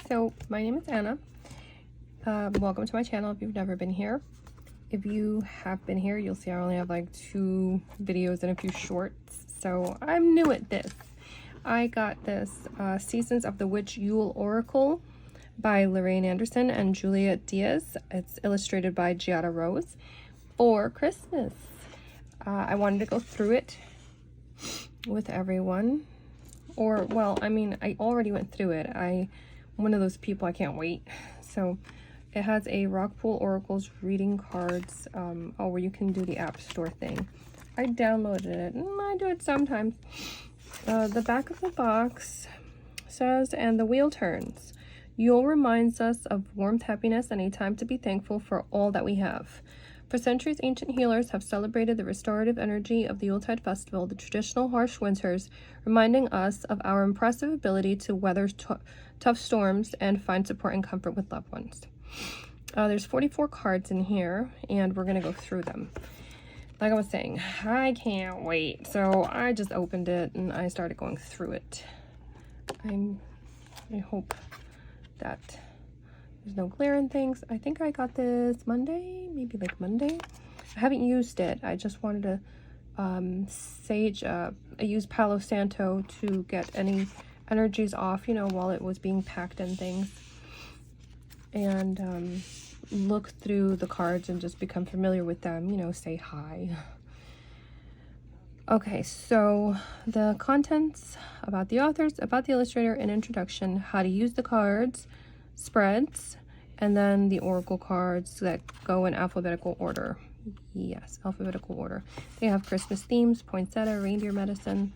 So my name is Anna. Welcome to my channel if you've never been here. If you have been here, you'll see I only have like 2 videos and a few shorts, so I'm new at this. I got this Seasons of the Witch Yule Oracle by Lorraine Anderson and Julia Diaz. It's illustrated by Giada Rose for Christmas. I wanted to go through it with everyone. Or, well, I mean, I already went through it. I'm one of those people, I can't wait. So it has a Rockpool Oracles reading cards, where you can do the App Store thing. I downloaded it, and I do it sometimes. The back of the box says, and the wheel turns. Yule reminds us of warmth, happiness, and a time to be thankful for all that we have. For centuries, ancient healers have celebrated the restorative energy of the Yuletide festival, the traditional harsh winters, reminding us of our impressive ability to weather tough storms and find support and comfort with loved ones. There's 44 cards in here, and we're going to go through them. Like I was saying, I can't wait. So I just opened it, and I started going through it. I hope that there's no glare and things. I think I got this Monday, maybe like Monday. I haven't used it. I just wanted to I used Palo Santo to get any energies off, you know, while it was being packed and things. And look through the cards and just become familiar with them, you know, say hi. Okay, so the contents: about the authors, about the illustrator, an introduction, how to use the cards, spreads, and then the oracle cards that go in alphabetical order. Yes, alphabetical order. They have Christmas themes, poinsettia, reindeer medicine.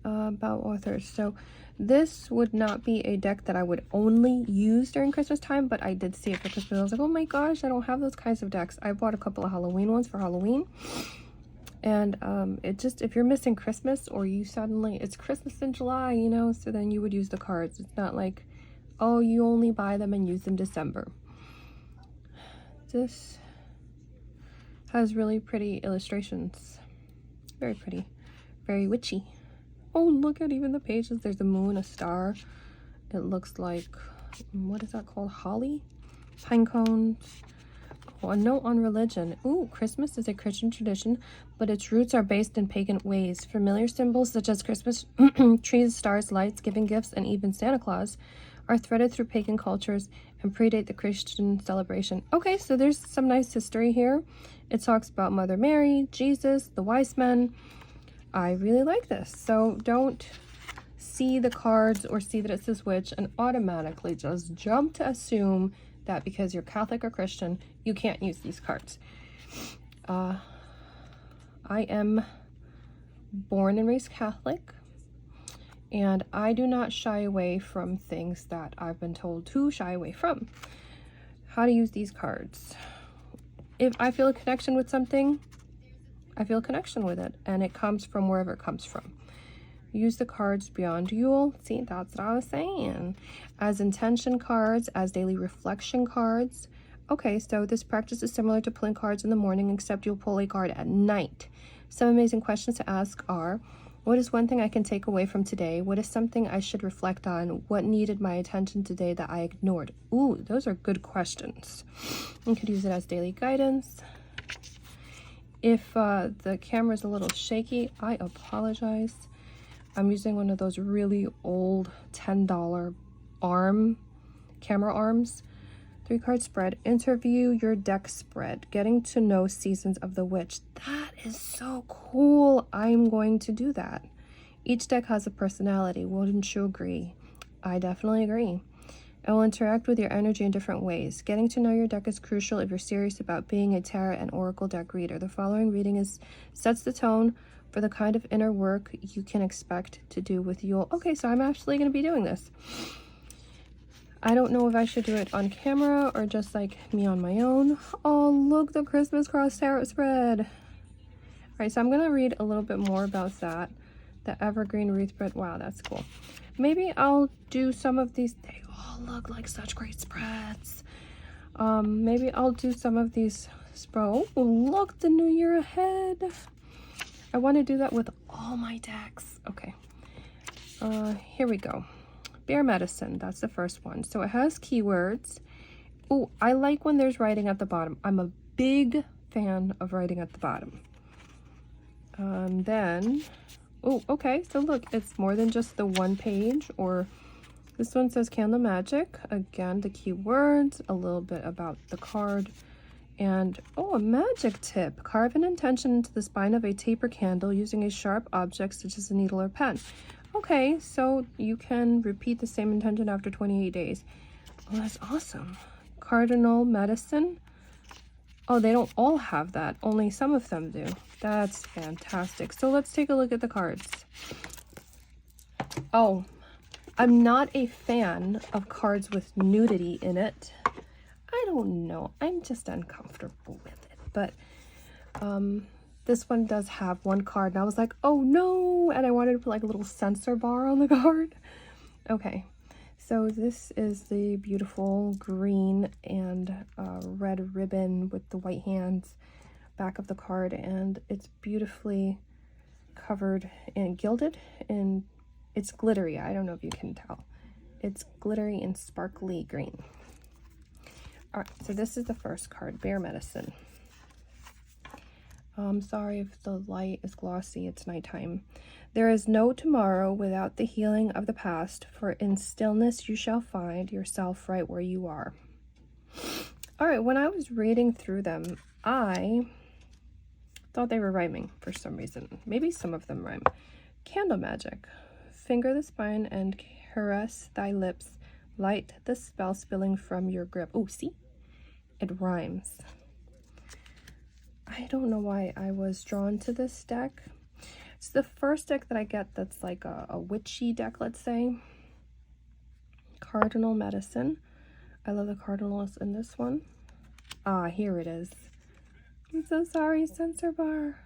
About authors. So this would not be a deck that I would only use during Christmas time, but I did see it for Christmas. I was like, oh my gosh, I don't have those kinds of decks. I bought a couple of Halloween ones for Halloween. And it just, if you're missing Christmas, or you suddenly, it's Christmas in July, you know, so then you would use the cards. It's not like, oh, you only buy them and use them December. This has really pretty illustrations. Very pretty. Very witchy. Oh, look at even the pages. There's a moon, a star. It looks like, what is that called? Holly? Pine cones. Oh, a note on religion. Ooh, Christmas is a Christian tradition, but its roots are based in pagan ways. Familiar symbols such as Christmas trees, stars, lights, giving gifts, and even Santa Claus are threaded through pagan cultures and predate the Christian celebration. Okay, so there's some nice history here. It talks about Mother Mary, Jesus, the wise men. I really like this. So don't see the cards or see that it says witch and automatically just jump to assume that because you're Catholic or Christian, you can't use these cards. I am born and raised Catholic, and I do not shy away from things that I've been told to shy away from. How to use these cards. If I feel a connection with something, I feel a connection with it, and it comes from wherever it comes from. Use the cards beyond Yule. See, that's what I was saying. As intention cards, as daily reflection cards. Okay, so this practice is similar to pulling cards in the morning, except you'll pull a card at night. Some amazing questions to ask are, what is one thing I can take away from today? What is something I should reflect on? What needed my attention today that I ignored? Ooh, those are good questions. You could use it as daily guidance. If the camera is a little shaky, I apologize. I'm using one of those really old $10 camera arms. 3-card spread. Interview your deck spread. Getting to know Seasons of the Witch. That is so cool. I'm going to do that. Each deck has a personality. Wouldn't you agree? I definitely agree. It will interact with your energy in different ways. Getting to know your deck is crucial if you're serious about being a tarot and oracle deck reader. The following reading sets the tone for the kind of inner work you can expect to do with Yule. Okay, so I'm actually going to be doing this. I don't know if I should do it on camera or just like me on my own. Oh, look, the Christmas cross tarot spread. All right, so I'm going to read a little bit more about that. The evergreen wreath spread. Wow, that's cool. Maybe I'll do some of these. They all look like such great spreads. Maybe I'll do some of these spreads. Oh, look, the new year ahead. I want to do that with all my decks. Okay. Here we go. Bear Medicine, that's the first one. So it has keywords. Oh, I like when there's writing at the bottom. I'm a big fan of writing at the bottom. Then, oh, okay, so look, it's more than just the one page, or this one says Candle Magic. Again, the keywords, a little bit about the card, and oh, a magic tip. Carve an intention into the spine of a taper candle using a sharp object such as a needle or pen. Okay, so you can repeat the same intention after 28 days. Oh, that's awesome. Cardinal Medicine. Oh, they don't all have that. Only some of them do. That's fantastic. So let's take a look at the cards. Oh, I'm not a fan of cards with nudity in it. I don't know. I'm just uncomfortable with it. But this one does have one card. And I was like, oh no. And I wanted to put like a little censor bar on the card. Okay. So this is the beautiful green and red ribbon with the white hands back of the card, and it's beautifully covered and gilded, and it's glittery. I don't know if you can tell. It's glittery and sparkly green. All right, so this is the first card, Bear Medicine. I'm sorry if the light is glossy, it's nighttime. There is no tomorrow without the healing of the past, for in stillness you shall find yourself right where you are. All right, when I was reading through them, I thought they were rhyming for some reason. Maybe some of them rhyme. Candle Magic. Finger the spine and caress thy lips. Light the spell spilling from your grip. Oh, see? It rhymes. I don't know why I was drawn to this deck. It's the first deck that I get that's like a witchy deck, let's say. Cardinal Medicine. I love the cardinals in this one. Ah, here it is. I'm so sorry, censor bar.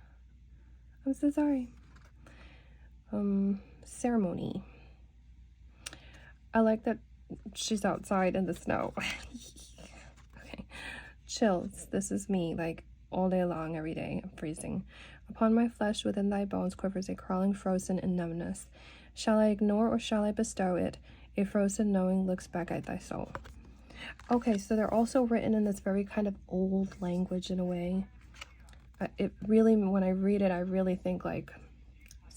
I'm so sorry. Ceremony. I like that she's outside in the snow. Okay. Chills. This is me, like, all day long, every day. I'm freezing. Upon my flesh, within thy bones, quivers a crawling frozen in numbness. Shall I ignore or shall I bestow it? A frozen knowing looks back at thy soul. Okay, so they're also written in this very kind of old language in a way. It really, when I read it, I really think like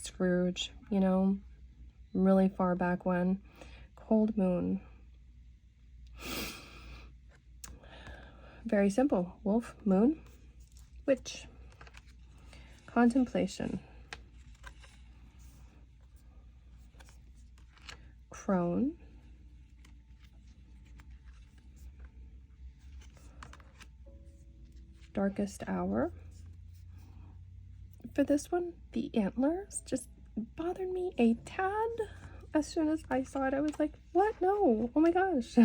Scrooge, you know, really far back when. Cold Moon. Very simple. Wolf, moon, witch. Contemplation. Crone. Darkest hour. For this one, the antlers just bothered me a tad. As soon as I saw it, I was like, what? No. Oh my gosh.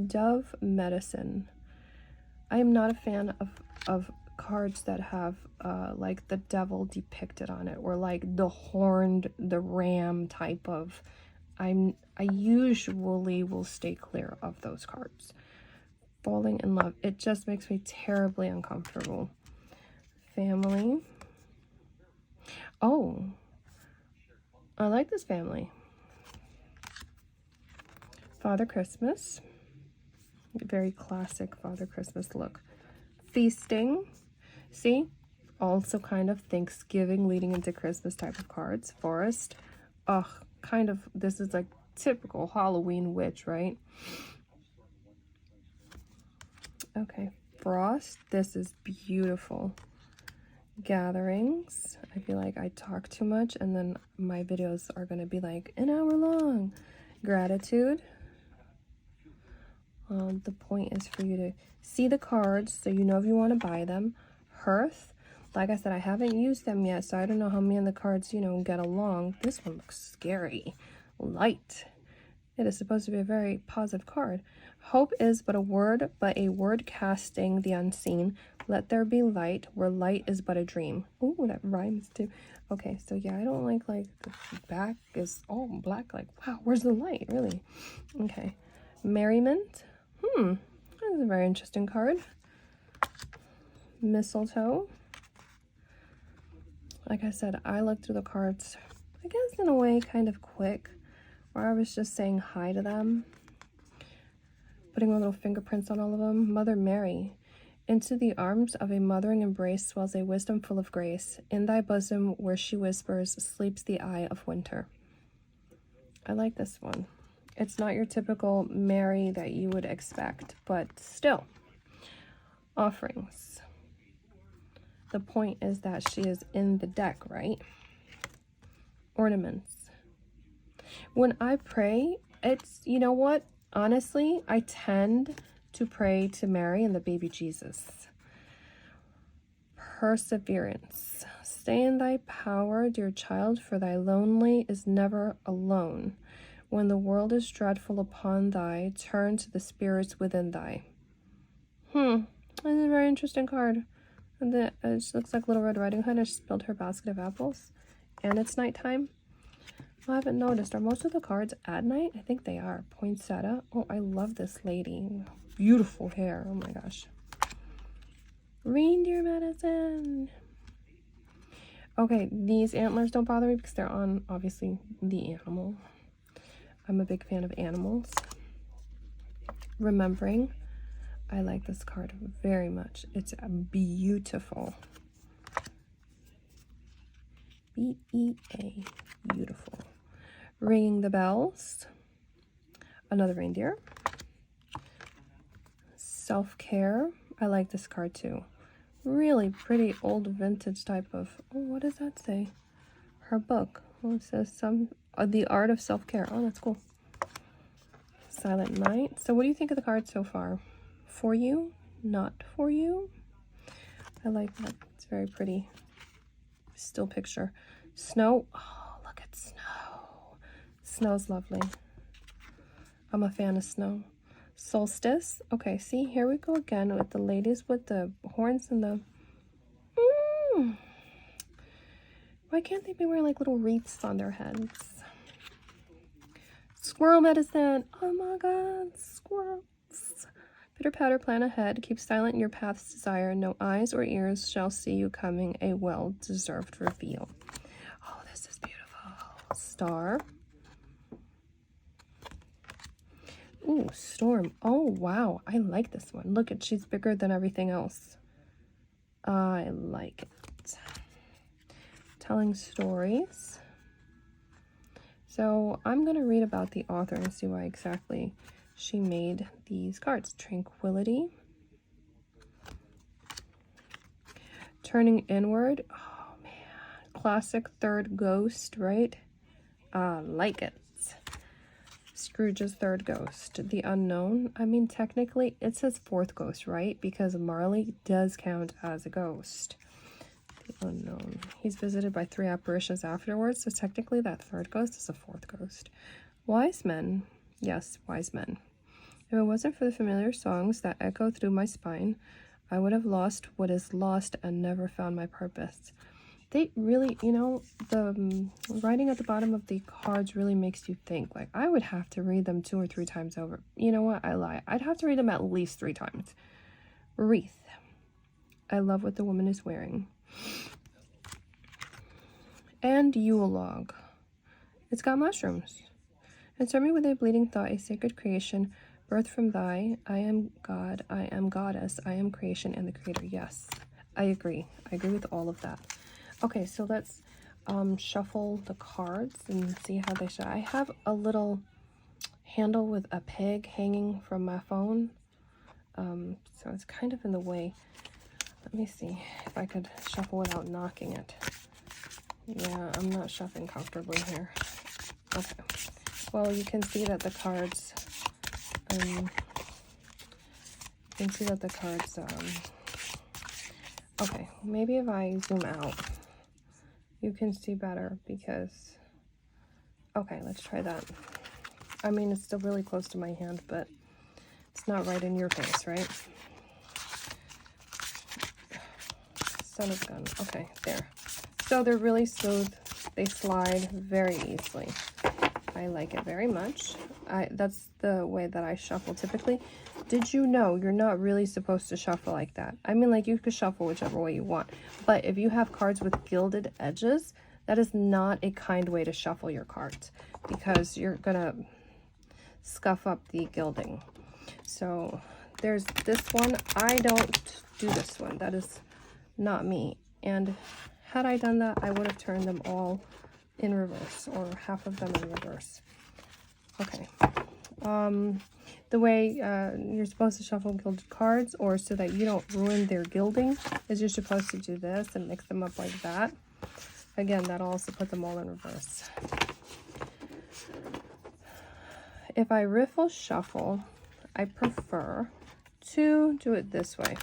Dove Medicine. I am not a fan of cards that have like the devil depicted on it, or like the horned, the ram type of. I usually will stay clear of those cards. Falling in love. It just makes me terribly uncomfortable. Family. Oh, I like this family. Father Christmas. Very classic Father Christmas look. Feasting. See? Also kind of Thanksgiving leading into Christmas type of cards. Forest. Ugh, kind of, this is like typical Halloween witch, right? Okay. Frost. This is beautiful. Gatherings. I feel like I talk too much and then my videos are going to be like an hour long. Gratitude. The point is for you to see the cards so you know if you want to buy them. Hearth. Like I said, I haven't used them yet, so I don't know how me and the cards, you know, get along. This one looks scary. Light. It is supposed to be a very positive card. Hope is but a word casting the unseen. Let there be light, where light is but a dream. Oh, that rhymes too. Okay, so yeah, I don't like the back is all black. Like, wow, where's the light, really? Okay. Merriment. That's a very interesting card. Mistletoe. Like I said, I looked through the cards, I guess in a way, kind of quick. Or I was just saying hi to them. Putting my little fingerprints on all of them. Mother Mary. Into the arms of a mothering embrace swells a wisdom full of grace. In thy bosom, where she whispers, sleeps the eye of winter. I like this one. It's not your typical Mary that you would expect, but still. Offerings. The point is that she is in the deck, right? Ornaments. When I pray, it's, you know what? Honestly, I tend to pray to Mary and the baby Jesus. Perseverance. Stay in thy power, dear child, for thy lonely is never alone. When the world is dreadful upon thy, turn to the spirits within thy. That's a very interesting card. And it just looks like Little Red Riding Hood has spilled her basket of apples. And it's nighttime. I haven't noticed. Are most of the cards at night? I think they are. Poinsettia. Oh, I love this lady. Beautiful hair. Oh my gosh. Reindeer medicine. Okay, these antlers don't bother me because they're on, obviously, the animal. I'm a big fan of animals. Remembering. I like this card very much. It's beautiful. B-E-A. Beautiful. Ringing the bells. Another reindeer. Self-care. I like this card too. Really pretty old vintage type of, oh, what does that say? Her book. Oh, it says the art of self-care. Oh, that's cool. Silent Night. So what do you think of the card so far? For you? Not for you? I like that. It's very pretty. Still picture. Snow. Oh, look at snow. Snow's lovely. I'm a fan of snow. Solstice. Okay, see, here we go again with the ladies with the horns and the... Why can't they be wearing like little wreaths on their heads? Squirrel medicine. Oh my god, squirrels. Pitter patter, plan ahead. Keep silent in your path's desire. No eyes or ears shall see you coming. A well-deserved reveal. Oh, this is beautiful. Star. Ooh, storm. Oh, wow. I like this one. Look at, she's bigger than everything else. I like it. Telling stories. So I'm going to read about the author and see why exactly she made these cards. Tranquility. Turning inward. Oh, man. Classic third ghost, right? Like it. Scrooge's third ghost. The unknown. I mean, technically, it says fourth ghost, right? Because Marley does count as a ghost. The unknown. He's visited by 3 apparitions afterwards, so technically that third ghost is a fourth ghost. Wise men. Yes, wise men. If it wasn't for the familiar songs that echo through my spine, I would have lost what is lost and never found my purpose. They really, you know, the writing at the bottom of the cards really makes you think. Like, I would have to read them 2 or 3 times over. You know what? I lie. I'd have to read them at least 3 times. Wreath. I love what the woman is wearing. And Yule log. It's got mushrooms. Answer me with a bleeding thought, a sacred creation, birth from thy. I am God, I am goddess, I am creation and the creator. Yes, I agree. I agree with all of that. Okay, so let's shuffle the cards and see how they show. I have a little handle with a pig hanging from my phone, so it's kind of in the way. Let me see if I could shuffle without knocking it. Yeah, I'm not shuffling comfortably here. Okay. Well, you can see that the cards, okay, maybe if I zoom out, you can see better because, okay, let's try that. I mean, it's still really close to my hand, but it's not right in your face, right? Son of gun. Okay, there. So they're really smooth. They slide very easily. I like it very much. That's the way that I shuffle typically. Did you know you're not really supposed to shuffle like that? I mean, like, you could shuffle whichever way you want. But if you have cards with gilded edges, That is not a kind way to shuffle your cards, because you're gonna scuff up the gilding. So there's this one. I don't do this one. That is not me. And had I done that, I would have turned them all in reverse, or half of them in reverse. Okay. The way you're supposed to shuffle gilded cards, or so that you don't ruin their gilding, is you're supposed to do this and mix them up like that. Again, that'll also put them all in reverse. If I riffle shuffle, I prefer to do it this way.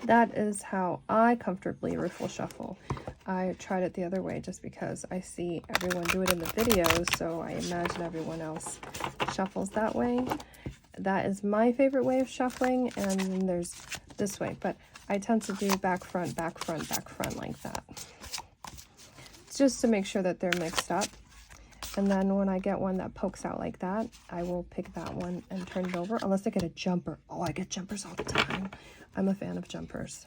That is how I comfortably riffle shuffle. I tried it the other way just because I see everyone do it in the videos, so I imagine everyone else shuffles that way. That is my favorite way of shuffling, and then there's this way, but I tend to do back, front, back, front, back, front like that. It's just to make sure that they're mixed up. And then when I get one that pokes out like that, I will pick that one and turn it over, unless I get a jumper. Oh, I get jumpers all the time. I'm a fan of jumpers.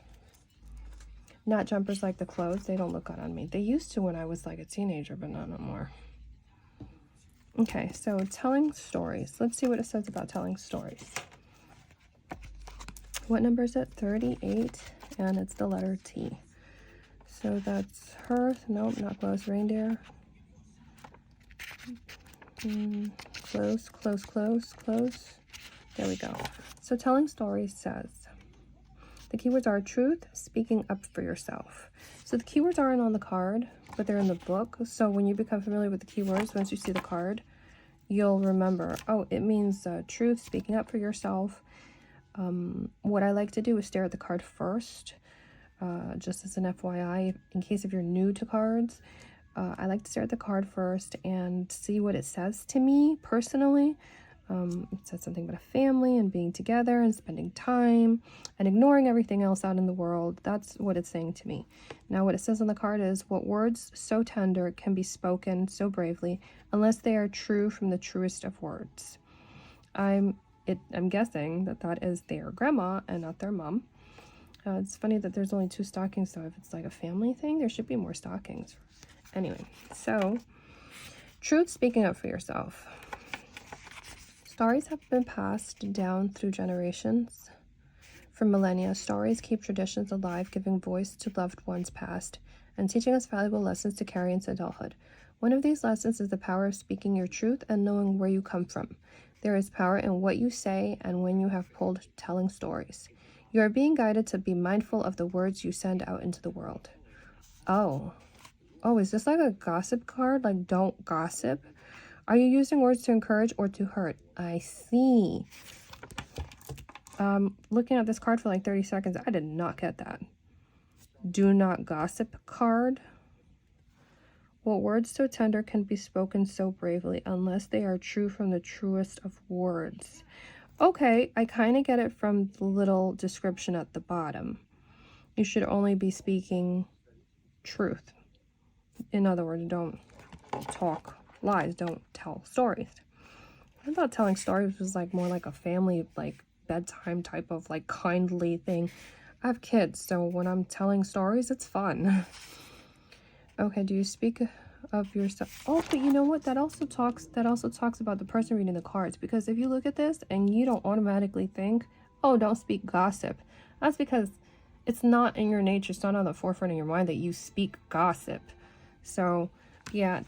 Not jumpers like the clothes. They don't look good on me. They used to when I was like a teenager, but not no more. Okay, so telling stories. Let's see what it says about telling stories. What number is it? 38, and it's the letter T. So that's hearth. Nope, not close. Reindeer. Close, close, close, close. There we go. So telling stories says, the keywords are truth, speaking up for yourself. So the keywords aren't on the card, but they're in the book. So when you become familiar with the keywords, once you see the card, you'll remember, oh, it means truth, speaking up for yourself. What I like to do is stare at the card first, just as an FYI, in case if you're new to cards. I like to stare at the card first and see what it says to me personally. It says something about a family and being together and spending time and ignoring everything else out in the world. That's what it's saying to me. Now, what it says on the card is, what words so tender can be spoken so bravely unless they are true from the truest of words. I'm guessing that is their grandma and not their mom. It's funny that there's only 2 stockings, so if it's like a family thing, there should be more stockings. Anyway, so truth, speaking up for yourself. Stories have been passed down through generations. For millennia, stories keep traditions alive, giving voice to loved ones past and teaching us valuable lessons to carry into adulthood. One of these lessons is the power of speaking your truth and knowing where you come from. There is power in what you say and when you have pulled telling stories. You are being guided to be mindful of the words you send out into the world. Oh, is this like a gossip card? Like, don't gossip? Are you using words to encourage or to hurt? I see. Looking at this card for like 30 seconds, I did not get that. Do not gossip card. What words so tender can be spoken so bravely unless they are true from the truest of words. Okay, I kind of get it from the little description at the bottom. You should only be speaking truth. In other words, don't talk lies, don't tell stories. I thought telling stories was like more like a family, like bedtime type of like kindly thing. I have kids, so when I'm telling stories, it's fun. Okay, do you speak of yourself? Oh, but you know what? That also talks about the person reading the cards, because if you look at this and you don't automatically think, oh, don't speak gossip, that's because it's not in your nature, it's not on the forefront of your mind that you speak gossip. So yeah,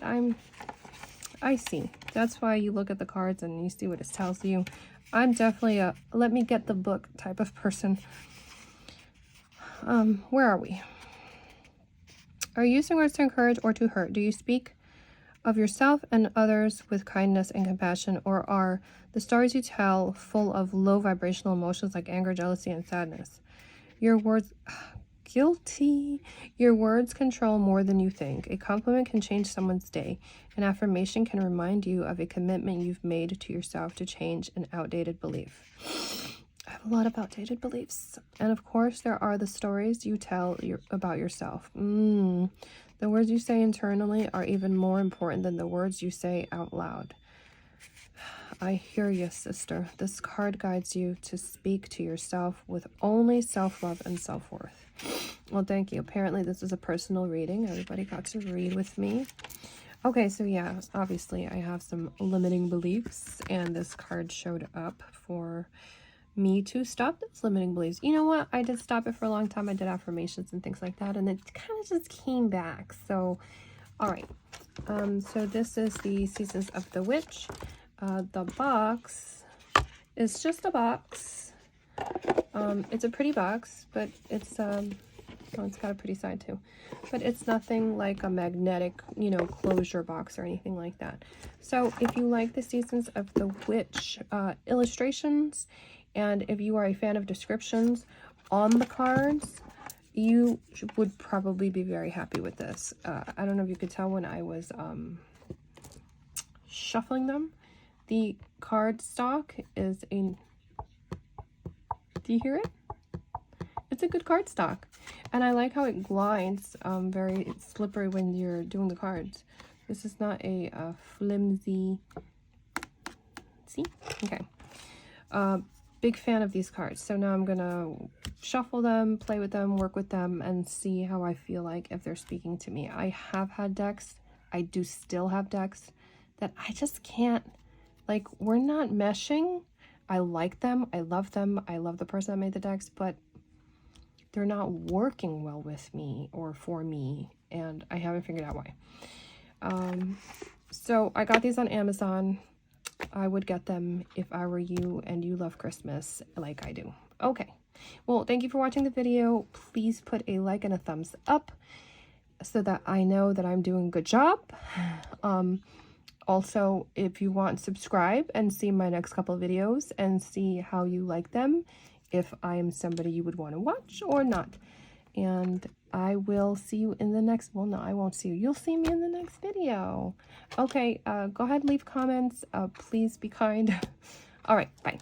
I see. That's why you look at the cards and you see what it tells you. I'm definitely a let me get the book type of person. Where are we? Are you using words to encourage or to hurt? Do you speak of yourself and others with kindness and compassion, or are the stories you tell full of low vibrational emotions like anger, jealousy, and sadness? Your words... Guilty. Your words control more than you think. A compliment can change someone's day. An affirmation can remind you of a commitment you've made to yourself to change an outdated belief. I have a lot of outdated beliefs. And of course, there are the stories you tell about yourself. The words you say internally are even more important than the words you say out loud. I hear you, sister. This card guides you to speak to yourself with only self-love and self-worth. Well, thank you. Apparently, this is a personal reading. Everybody got to read with me. Okay, so yeah, obviously, I have some limiting beliefs, and this card showed up for me to stop those limiting beliefs. You know what? I did stop it for a long time. I did affirmations and things like that, and it kind of just came back. So, all right. So this is the Seasons of the Witch. The box is just a box. It's a pretty box, but it's oh, it's got a pretty side too. But it's nothing like a magnetic, you know, closure box or anything like that. So if you like the Seasons of the Witch illustrations, and if you are a fan of descriptions on the cards, you would probably be very happy with this. I don't know if you could tell when I was shuffling them. The card stock is a... Do you hear it? It's a good card stock. And I like how it glides, very slippery when you're doing the cards. This is not a flimsy... See? Okay. Big fan of these cards. So now I'm gonna shuffle them, play with them, work with them, and see how I feel like if they're speaking to me. I have had decks, I do still have decks that I just can't, like, we're not meshing. I like them, I love the person that made the decks, but they're not working well with me or for me, and I haven't figured out why. So I got these on Amazon. I would get them if I were you and you love Christmas like I do. Okay, well, thank you for watching the video. Please put a like and a thumbs up so that I know that I'm doing a good job. Also, if you want, subscribe and see my next couple of videos and see how you like them, if I am somebody you would want to watch or not. And I will see you in the next, well, no, I won't see you. You'll see me in the next video. Okay, go ahead and leave comments. Please be kind. All right, bye.